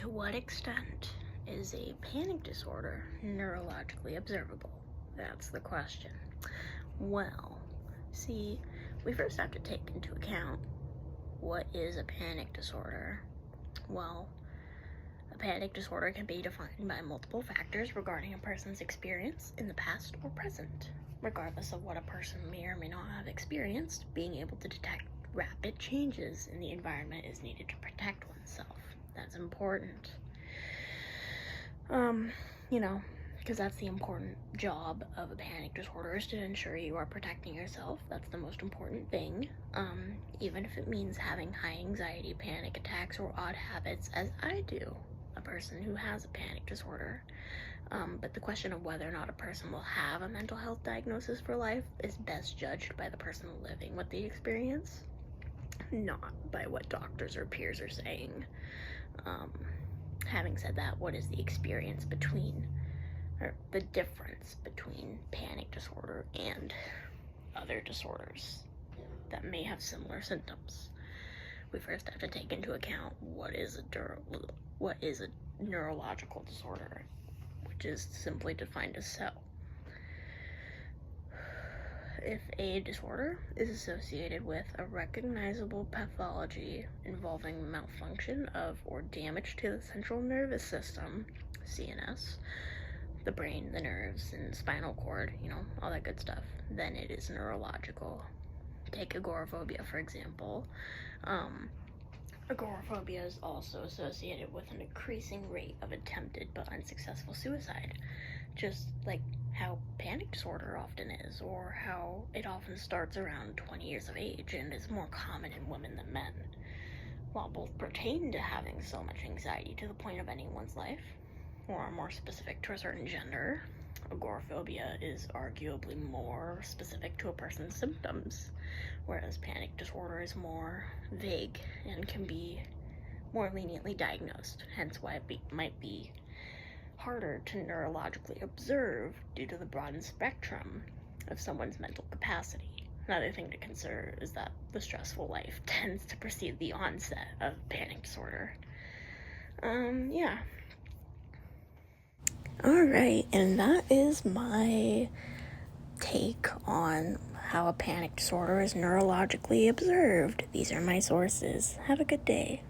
To what extent is a panic disorder neurologically observable? That's the question. Well, see, we first have to take into account what is a panic disorder. Well, a panic disorder can be defined by multiple factors regarding a person's experience in the past or present. Regardless of what a person may or may not have experienced, being able to detect rapid changes in the environment is needed to protect oneself. That's important. Because that's the important job of a panic disorder, is to ensure you are protecting yourself. That's the most important thing. Even if it means having high anxiety, panic attacks, or odd habits, as I do, a person who has a panic disorder. But the question of whether or not a person will have a mental health diagnosis for life is best judged by the person living with the experience, not by what doctors or peers are saying. Having said that, what is the experience between, or the difference between panic disorder and other disorders that may have similar symptoms? We first have to take into account what is a neurological disorder, which is simply defined as so. If a disorder is associated with a recognizable pathology involving malfunction of or damage to the central nervous system, CNS, the brain, the nerves, and spinal cord, all that good stuff, then it is neurological. Take agoraphobia, for example. Agoraphobia is also associated with an increasing rate of attempted but unsuccessful suicide, just like how panic disorder often is, or how it often starts around 20 years of age and is more common in women than men. While both pertain to having so much anxiety to the point of ending one's life, or are more specific to a certain gender, agoraphobia is arguably more specific to a person's symptoms, whereas panic disorder is more vague and can be more leniently diagnosed, hence why it might be harder to neurologically observe due to the broadened spectrum of someone's mental capacity. Another thing to consider is that the stressful life tends to precede the onset of panic disorder. Alright, and that is my take on how a panic disorder is neurologically observed. These are my sources. Have a good day.